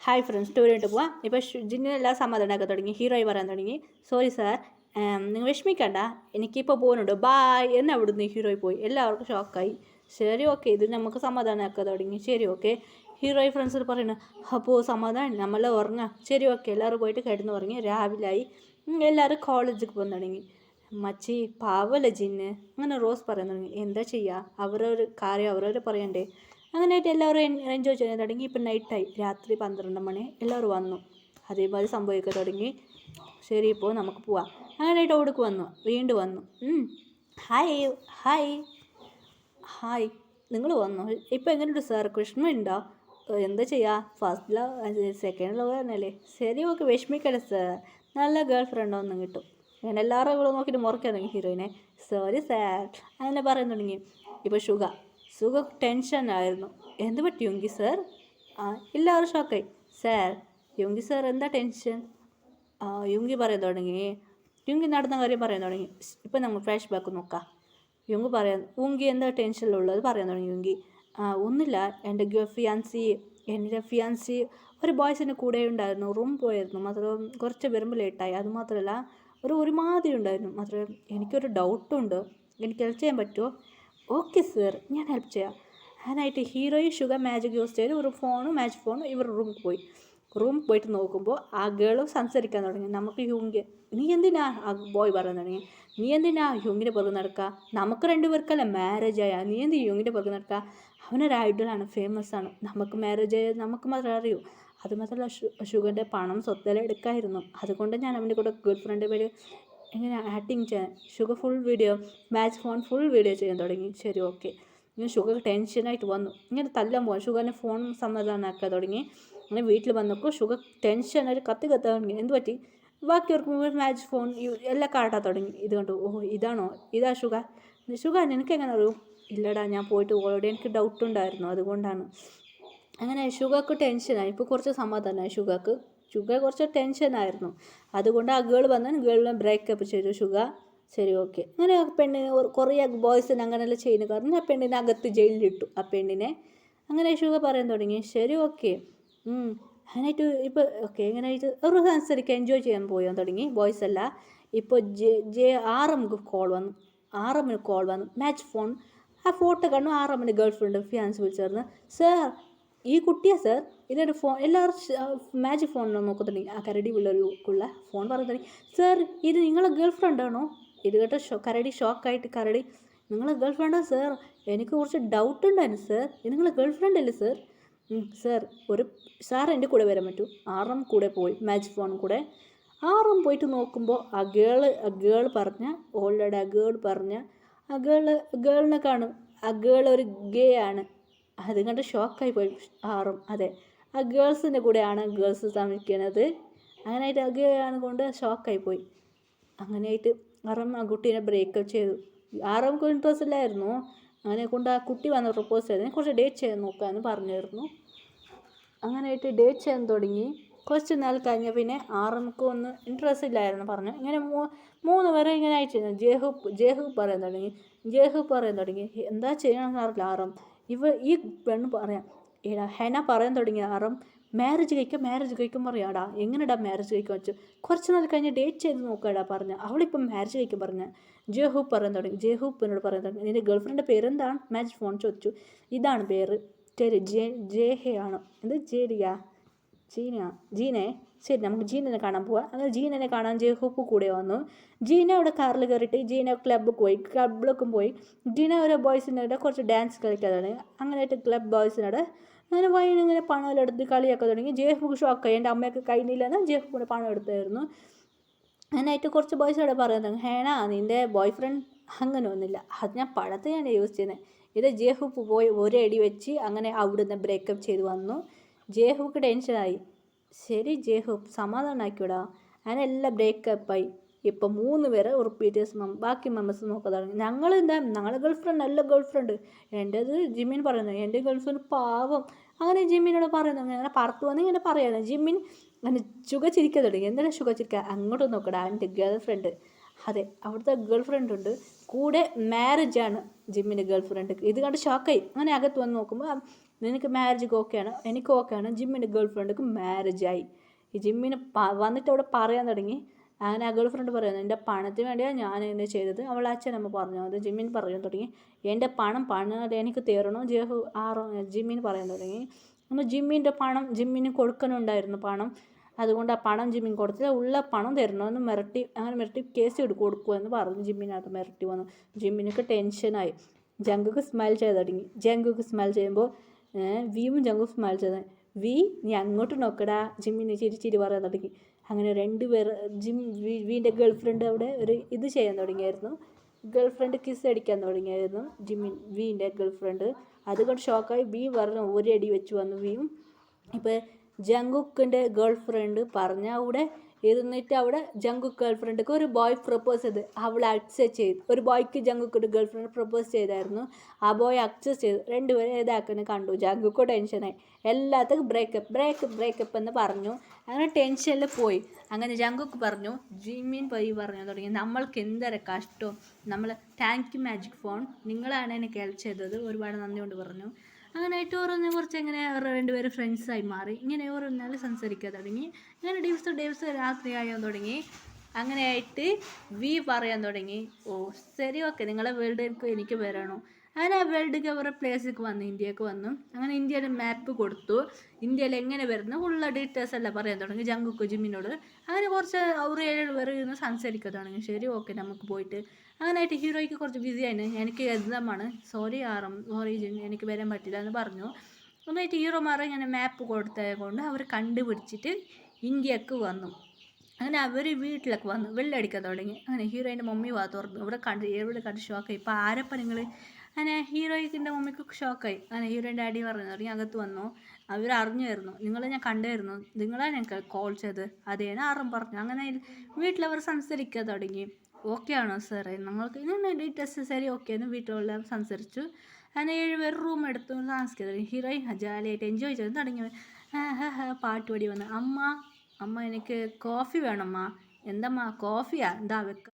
Hi friends ടൂറായിട്ട് പോവാം. ഇപ്പോൾ ജിന്നിനെല്ലാം സമാധാനമൊക്കെ തുടങ്ങി, ഹീറോയി പറയാൻ തുടങ്ങി. സോറി സാർ, നിങ്ങൾ വിഷമിക്കണ്ട, എനിക്കിപ്പോൾ പോകുന്നുണ്ട്, ബായ് എന്ന് അവിടുന്ന് ഹീറോയി പോയി. എല്ലാവർക്കും ഷോക്കായി. ശരി ഓക്കെ, ഇത് നമുക്ക് സമാധാനമൊക്കെ തുടങ്ങി. ശരി ഓക്കെ, ഹീറോയി ഫ്രണ്ട്സിൽ പറയുന്നു, അപ്പോൾ സമാധാനം നമ്മൾ ഉറങ്ങാം. ശരി ഓക്കെ, എല്ലാവരും പോയിട്ട് കിടന്ന് ഉറങ്ങി. രാവിലായി. എല്ലാവരും കോളേജിൽ പോകാൻ തുടങ്ങി. മച്ചി പാവല്ല ജിന്ന് അങ്ങനെ റോസ് പറയാൻ തുടങ്ങി. എന്താ ചെയ്യുക, അവരൊരു കാര്യം അവരവർ പറയണ്ടേ. അങ്ങനെയായിട്ട് എല്ലാവരും എൻജോയ് ചെയ്യാൻ തുടങ്ങി. ഇപ്പം നൈറ്റായി, രാത്രി 12 മണി. എല്ലാവരും വന്നു, അതേമാതിരി സംഭവിക്കാൻ തുടങ്ങി. ശരി ഇപ്പോൾ നമുക്ക് പോവാം. അങ്ങനെയായിട്ട് ഓടിക്ക് വന്നു, വീണ്ടും വന്നു. ഹായ് ഹായ് ഹായ്, നിങ്ങൾ വന്നു. ഇപ്പോൾ എങ്ങനെയുണ്ട് സാർ, വിഷമമുണ്ടോ? എന്താ ചെയ്യുക, ഫസ്റ്റ് ലവ് സെക്കൻഡ് ലവ് തന്നെയല്ലേ. ശരി ഓക്കെ, വിഷമിക്കല്ലേ സാർ, നല്ല ഗേൾ ഫ്രണ്ട് ഒന്നും കിട്ടും. ഞാൻ എല്ലാവരും കൂടെ നോക്കിയിട്ട് മുറക്കാൻ തുടങ്ങി ഹീറോയിനെ. സോറി സാർ അങ്ങനെ പറയാൻ തുടങ്ങി. ഇപ്പോൾ സുഖ ടെൻഷനായിരുന്നു. എന്ത് പറ്റി യുങ്കി സാർ? എല്ലാവരും ഷോക്കായി. സാർ, യുങ്കി സാർ എന്താ ടെൻഷൻ? യുങ്കി പറയാൻ തുടങ്ങി. യുങ്കി നടന്ന കാര്യം പറയാൻ തുടങ്ങി. ഇപ്പം നമ്മൾ ഫ്ലാഷ് ബാക്ക് നോക്കാം. യുങ്കി എന്താ ടെൻഷനിലുള്ളത് പറയാൻ തുടങ്ങി. യുങ്കി ഒന്നുമില്ല, എൻ്റെ ഫിയാൻസി ഒരു ബോയ്സിൻ്റെ കൂടെ ഉണ്ടായിരുന്നു. റൂം പോയായിരുന്നു, മാത്രം കുറച്ച് വരുമ്പോൾ ലേറ്റായി. അതുമാത്രമല്ല ഒരുമാതിരി ഉണ്ടായിരുന്നു. മാത്രമേ എനിക്കൊരു ഡൗട്ടുണ്ട്, എനിക്ക് ഹെൽപ്പ് ചെയ്യാൻ പറ്റുമോ? ഓക്കെ സാർ, ഞാൻ ഹെൽപ്പ് ചെയ്യാം. അതിനായിട്ട് ഹീറോയും ഷുഗർ മാജിക് യൂസ് ചെയ്ത് ഒരു മാജിക് ഫോണും ഇവർ റൂമിൽ പോയിട്ട് നോക്കുമ്പോൾ ആ ഗേളും സംസാരിക്കാൻ തുടങ്ങി. നമുക്ക് യുങ്കി, നീ എന്തിനാ, ആ ബോയ് പറയാൻ തുടങ്ങി, നീ എന്തിനാ യുങ്കിൻ്റെ പുറകെ നടക്കുക? നമുക്ക് രണ്ടുപേർക്കല്ല മാരേജ് ആയാൽ, നീ എന്ത് യുങ്കിൻ്റെ പുറകെ നടക്കുക? അവനൊരു ഐഡലാണ്, ഫേമസ് ആണ്, നമുക്ക് മാരേജ് ആയാൽ നമുക്ക് മാത്രമേ അറിയൂ. അതുമാത്രമല്ല ഷുഗറിൻ്റെ പണം സ്വത്തെല്ലാം എടുക്കായിരുന്നു. അതുകൊണ്ട് ഞാൻ അവൻ്റെ കൂടെ ഗേൾ ഫ്രണ്ട് പേര് എങ്ങനെ ആക്ടിങ് ചെയ്യാൻ. Sugar match phone full video ചെയ്യാൻ തുടങ്ങി. ശരി ഓക്കെ, ഇങ്ങനെ ഷുഗർ ടെൻഷനായിട്ട് വന്നു. ഇങ്ങനെ തല്ലാൻ പോകാൻ ഷുഗറിനെ ഫോൺ സമാധാനമാക്കാൻ തുടങ്ങി. അങ്ങനെ വീട്ടിൽ വന്നപ്പോൾ ഷുഗർ ടെൻഷനായിട്ട് കത്താൻ തുടങ്ങി. എന്ത് പറ്റി? ബാക്കിയവർക്ക് മാച്ച് ഫോൺ എല്ലാം കാട്ടാൻ തുടങ്ങി. ഇത് കണ്ടു, ഇതാ ഷുഗർ നിനക്ക് എങ്ങനെ അറിയൂ? ഇല്ലടാ, ഞാൻ പോയിട്ട് ഓൾറെഡി എനിക്ക് ഡൗട്ട് ഉണ്ടായിരുന്നു, അതുകൊണ്ടാണ്. അങ്ങനെ ഷുഗർക്ക് ടെൻഷനായി. ഇപ്പോൾ കുറച്ച് സമാധാനമായി ഷുഗർ കുറച്ച് ടെൻഷനായിരുന്നു. അതുകൊണ്ട് ആ ഗേളിനെ ബ്രേക്കപ്പ് ചെയ്തു ഷുഗർ. ശരി ഓക്കെ, അങ്ങനെ ആ പെണ്ണിനെ കുറേ ബോയ്സിന് അങ്ങനെയെല്ലാം ചെയ്യുന്ന കാരണം ആ പെണ്ണിനെ അകത്ത് ജയിലിലിട്ടു. ആ പെണ്ണിനെ അങ്ങനെ ഷുഗർ പറയാൻ തുടങ്ങി. ശരി ഓക്കെ, അങ്ങനെയായിട്ട് ഇപ്പോൾ ഓക്കെ, എങ്ങനെയായിട്ട് ഒരു അനുസരിച്ച് എൻജോയ് ചെയ്യാൻ പോയാൻ തുടങ്ങി ബോയ്സ് അല്ല. ഇപ്പോൾ ആറമ്മക്ക് കോൾ വന്നു മാച്ച് ഫോൺ. ആ ഫോട്ടോ കണ്ടു. ആറമ്മൻ്റെ ഗേൾ ഫ്രണ്ട് ഫിയാൻസ് വിളിച്ചിരുന്നു. സാർ, ഈ കുട്ടിയാ സാർ, ഇതൊരു ഫോൺ. എല്ലാവരും മാജിക് ഫോണിൽ നോക്കുന്നുണ്ടെങ്കിൽ ആ കരടി പിള്ളേർക്കുള്ള ഫോൺ പറഞ്ഞു തുടങ്ങി. സാർ, ഇത് നിങ്ങളെ ഗേൾ ഫ്രണ്ടാണോ? ഇത് കേട്ടോ കരടി ഷോക്കായിട്ട്. കരടി, നിങ്ങളെ ഗേൾ ഫ്രണ്ടാ സാർ? എനിക്ക് കുറച്ച് ഡൗട്ട് ഉണ്ടായിരുന്നു സാർ, ഇത് നിങ്ങളെ ഗേൾ ഫ്രണ്ട് അല്ലേ സാർ? സാർ എൻ്റെ കൂടെ വരാൻ പറ്റൂ? ആറും കൂടെ പോയി, മാജിക് ഫോൺ കൂടെ. ആറും പോയിട്ട് നോക്കുമ്പോൾ ആ ഗേൾ പറഞ്ഞ ഓൾറെഡി ഗേളിനെ കാണും. ആ ഗേൾ ഒരു ഗേ ആണ്. അത് കണ്ട് ഷോക്കായി പോയി ആറും. അതെ, ആ ഗേൾസിൻ്റെ കൂടെയാണ് ഗേൾസ് താമസിക്കുന്നത്. അങ്ങനെയായിട്ട് ആ ഗേ ആണ് കൊണ്ട് ഷോക്കായി പോയി. അങ്ങനെയായിട്ട് ആറും ആ കുട്ടീനെ ബ്രേക്കപ്പ് ചെയ്തു. ആറും ഇൻട്രസ്റ്റ് ഇല്ലായിരുന്നു. അങ്ങനെ കൊണ്ട് ആ കുട്ടി വന്ന് പ്രപ്പോസ് ചെയ്തതിന് കുറച്ച് ഡേറ്റ് ചെയ്യാൻ നോക്കാമെന്ന് പറഞ്ഞിരുന്നു. അങ്ങനെയായിട്ട് ഡേറ്റ് ചെയ്യാൻ തുടങ്ങി. കുറച്ച് നാൾ കഴിഞ്ഞ പിന്നെ ആറുമുക്ക് ഒന്ന് ഇൻട്രസ്റ്റ് ഇല്ലായിരുന്നു പറഞ്ഞു. ഇങ്ങനെ 3 പേരെ ഇങ്ങനെ അയച്ചിരുന്നു. ജേഹൂബ് പറയാൻ തുടങ്ങി. എന്താ ചെയ്യണമെന്ന് അറിയില്ല ആറും. ഈ പെണ്ണ് പറയാം, എടാ ഹെന പറയാൻ തുടങ്ങി. ആറും മാരേജ് കഴിക്കും പറയാടാ. എങ്ങനെടാ മാരേജ് കഴിക്കാൻ വെച്ചു? കുറച്ച് നാൾ കഴിഞ്ഞ് ഡേറ്റ് ചെയ്ത് നോക്കാടാ പറഞ്ഞ. അവളിപ്പം മാരേജ് കഴിക്കാൻ പറഞ്ഞ. ജേഹൂബ് പറയാൻ തുടങ്ങി. എന്നോട് പറയാൻ തുടങ്ങി, നിൻ്റെ ഗേൾ ഫ്രണ്ടിൻ്റെ പേരെന്താണ്? മാച്ച് ഫോൺ ചോദിച്ചു. ഇതാണ് പേര്, ജേഹയാണോ? എന്ത് ജീനെ? ശരി, നമുക്ക് ജീനനെ കാണാൻ പോവാം. അങ്ങനെ ജീനനെ കാണാൻ ജേഹൂബ് കൂടെ വന്നു. ജീന അവിടെ കാറിൽ കയറിയിട്ട് ജീന ക്ലബ്ബിലൊക്കെ പോയി. ജീന ഒരു ബോയ്സിനോട് കുറച്ച് ഡാൻസ് കളിക്കാതാണ്. അങ്ങനെയായിട്ട് ക്ലബ് ബോയ്സിനോട് അങ്ങനെ ഇങ്ങനെ പണമെല്ലാം എടുത്ത് കളിയൊക്കെ തുടങ്ങി. ജേഹൂബ് ഷോക്കായി. എൻ്റെ അമ്മയൊക്കെ കഴിഞ്ഞില്ലെന്ന് ജേഹൂബിന് പണം എടുത്തായിരുന്നു. അങ്ങനെയായിട്ട് കുറച്ച് ബോയ്സോടെ പറയുന്നത്, ഹേണ നിൻ്റെ ബോയ് ഫ്രണ്ട് അങ്ങനെ ഒന്നുമില്ല, അത് ഞാൻ പഴത്തെയാണ് യൂസ് ചെയ്യുന്നത്. ഇത് ജേഹൂബ് പോയി ഒരടി വെച്ച് അങ്ങനെ അവിടുന്ന് ബ്രേക്കപ്പ് ചെയ്ത് വന്നു. ജേഹൂബ് ടെൻഷനായി. ശരി ജേഹൂബ്, സമാധാനമാക്കിവിടാ. അങ്ങനെ എല്ലാം ബ്രേക്കപ്പായി. ഇപ്പം 3 പേരെ ബാക്കി മെമ്പേഴ്സ് നോക്കാൻ തുടങ്ങി. ഞങ്ങളെ ഗേൾ ഫ്രണ്ട് നല്ല ഗേൾ ഫ്രണ്ട്. എൻ്റേത് ജിമ്മിൻ പറയുന്നത്, എൻ്റെ ഗേൾ ഫ്രണ്ട് പാവം. അങ്ങനെ ജിമ്മിനോട് പറയുന്നത്, അങ്ങനെ പുറത്ത് വന്ന് ഇങ്ങനെ പറയുന്നത്. ജിമ്മിൻ അങ്ങനെ ചിരിക്കാൻ തുടങ്ങി. എന്താണ് ചിരിക്കുക? അങ്ങോട്ട് നോക്കടാ, എൻ്റെ ഗേൾ ഫ്രണ്ട് അതെ, അവിടുത്തെ ഗേൾ ഫ്രണ്ട് ഉണ്ട്, കൂടെ മാരേജാണ് ജിമ്മിൻ്റെ ഗേൾ ഫ്രണ്ട്. ഇത് കണ്ട് ഷോക്കായി. അങ്ങനെ അകത്ത് വന്ന് നോക്കുമ്പോൾ നിനക്ക് മാരേജ് ഓക്കെയാണ്, എനിക്ക് ഓക്കെയാണ്, ജിമ്മിൻ്റെ ഗേൾ ഫ്രണ്ടിക്ക് മാരേജായി. ഈ ജിമ്മിന് വന്നിട്ട് അവിടെ പറയാൻ തുടങ്ങി. അങ്ങനെ ആ ഗേൾ ഫ്രണ്ട് പറയുന്നു, എൻ്റെ പണത്തിന് വേണ്ടിയാണ് ഞാൻ എന്നെ ചെയ്തത്. അവളെ അച്ഛനമ്മ പറഞ്ഞു. അത് ജിമ്മിന് പറയാൻ തുടങ്ങി. എൻ്റെ പണം എനിക്ക് തരണം ജിമ്മിന് പറയാൻ തുടങ്ങി. അപ്പോൾ ജിമ്മിൻ്റെ പണം ജിമ്മിന് കൊടുക്കണുണ്ടായിരുന്നു പണം. അതുകൊണ്ട് ആ പണം ജിമ്മിന് കൊടുത്തില്ല, ഉള്ള പണം തരണമെന്ന് മിരട്ടി കേസ് കൊടുക്കുമെന്ന് പറഞ്ഞു. ജിമ്മിനകത്ത് മിരട്ടി വന്നു. ജിമ്മിനൊക്കെ ടെൻഷനായി. ജങ്കുക്ക് സ്മൈൽ ചെയ്ത് തുടങ്ങി. ജങ്കുക്ക് സ്മൈൽ ചെയ്യുമ്പോൾ വിയും ജങ്കുക്ക് സ്മൈൽ ചെയ്ത്, വി നീ അങ്ങോട്ട് നോക്കടാ, ജിമ്മിന് ചിരി പറയാൻ തുടങ്ങി. അങ്ങനെ രണ്ടുപേർ വീൻ്റെ ഗേൾ ഫ്രണ്ട് അവിടെ ഒരു ഇത് ചെയ്യാൻ തുടങ്ങിയായിരുന്നു. ഗേൾ ഫ്രണ്ട് കിസ് അടിക്കാൻ തുടങ്ങിയായിരുന്നു വീൻ്റെ ഗേൾ ഫ്രണ്ട്. അതുകൊണ്ട് ഷോക്കായി വി പറഞ്ഞു, ഒരടി വെച്ച് വന്നു വിയും. ഇപ്പോൾ ജങ്കുക്കിൻ്റെ ഗേൾ ഫ്രണ്ട് പറഞ്ഞ അവിടെ ഇരുന്നിട്ട് അവിടെ ജങ്കുക്ക് ഗേൾ ഫ്രണ്ടിക്ക് ഒരു ബോയ് പ്രപ്പോസ് ചെയ്ത് അവൾ അക്സെപ്റ്റ് ചെയ്തു. ഒരു ബോയ്ക്ക് ജങ്കുക്കിൻ്റെ ഗേൾ ഫ്രണ്ട് പ്രപ്പോസ് ചെയ്തായിരുന്നു. ആ ബോയ് അക്സെപ്റ്റ് ചെയ്തു. രണ്ടുപേരും ഇതാക്കുന്ന കണ്ടു. ജങ്കുക്ക് ടെൻഷനായി. എല്ലാത്തും ബ്രേക്കപ്പ് എന്ന് പറഞ്ഞു. അങ്ങനെ ടെൻഷനിൽ പോയി. അങ്ങനെ ജങ്കുക്ക് പറഞ്ഞു, ജിമ്മിൻ പോയി പറഞ്ഞു തുടങ്ങി, നമ്മൾക്ക് എന്തൊരു കഷ്ടം, നമ്മൾ താങ്ക് യു മാജിക് ഫോൺ, നിങ്ങളാണ് എന്നെ ഹെൽപ്പ് ചെയ്തത്, ഒരുപാട് നന്ദി കൊണ്ട് പറഞ്ഞു. അങ്ങനെ ആയിട്ട് ഓരോന്നിനെ കുറിച്ച് എങ്ങനെ രണ്ടുപേരും ഫ്രണ്ട്സായി മാറി. ഇങ്ങനെ ഓരോന്നാലും സംസാരിക്കാൻ തുടങ്ങി. ഇങ്ങനെ ദിവസം രാത്രിയായാൻ തുടങ്ങി. അങ്ങനെയായിട്ട് വി പറയാൻ തുടങ്ങി, ഓ ശരി ഓക്കെ, നിങ്ങളെ വേൾഡിലേക്ക് എനിക്ക് വരണോ. അങ്ങനെ ആ വേൾഡിലേക്ക് അവരുടെ പ്ലേസിലേക്ക് വന്നു, ഇന്ത്യക്ക് വന്നു. അങ്ങനെ ഇന്ത്യയുടെ മാപ്പ് കൊടുത്തു. ഇന്ത്യയിൽ എങ്ങനെ വരുന്നു ഉള്ള ഡീറ്റെയിൽസ് എല്ലാം പറയാൻ തുടങ്ങി ജങ്കുക്ക് ജിമ്മിനോട്. അങ്ങനെ കുറച്ച് അവർ 7 പേർ ഇരുന്ന് സംസാരിക്കാൻ തുടങ്ങി. ശരി ഓക്കെ, നമുക്ക് പോയിട്ട്. അങ്ങനെയായിട്ട് ഹീറോയ്ക്ക് കുറച്ച് ബിസിയാണ്, എനിക്ക് എക്സാമാണ്, സോറി ജിമ്മി, എനിക്ക് വരാൻ പറ്റില്ല എന്ന് പറഞ്ഞു. എന്നിട്ട് ഹീറോമാരെ ഇങ്ങനെ മാപ്പ് കൊടുത്തത് കൊണ്ട് അവർ കണ്ടുപിടിച്ചിട്ട് ഇന്ത്യക്ക് വന്നു. അങ്ങനെ അവർ വീട്ടിലേക്ക് വന്നു, വെള്ളമടിക്കാൻ തുടങ്ങി. അങ്ങനെ ഹീറോയിൻ്റെ മമ്മി തുറന്നു. ഇവിടെ കണ്ട് ഷോക്കായി. ഇപ്പോൾ ആരപ്പം നിങ്ങൾ. അങ്ങനെ ഹീറോയിൻ്റെ മമ്മിക്ക് ഷോക്കായി. അങ്ങനെ ഹീറോയിൻ്റെ ഡാഡി പറഞ്ഞു തുടങ്ങി. അകത്ത് വന്നു. അവർ അറിഞ്ഞായിരുന്നു, നിങ്ങളെ ഞാൻ കണ്ടായിരുന്നു, നിങ്ങളാണ് ഞങ്ങൾക്ക് കോൾ ചെയ്ത്, അതേന്ന് ആറും പറഞ്ഞു. അങ്ങനെ വീട്ടിലവർ സംസാരിക്കാൻ തുടങ്ങി. ഓക്കെ ആണോ സാറേ, നമ്മൾക്ക് ഇങ്ങനെ ഡീറ്റെയിൽസ് ശരി ഓക്കെ എന്ന് വീട്ടിലെല്ലാം സംസാരിച്ചു. അങ്ങനെ 7 പേർ റൂം എടുത്തു താമസിക്കാൻ തുടങ്ങി. ഹീറോയിൻ ജാലിയായിട്ട് എൻജോയ് ചെയ്ത് തുടങ്ങി. പാട്ട് പാടി വന്നു. അമ്മ എനിക്ക് കോഫി വേണമ്മ. എന്തമ്മ കോഫിയാ, എന്താ വെക്ക.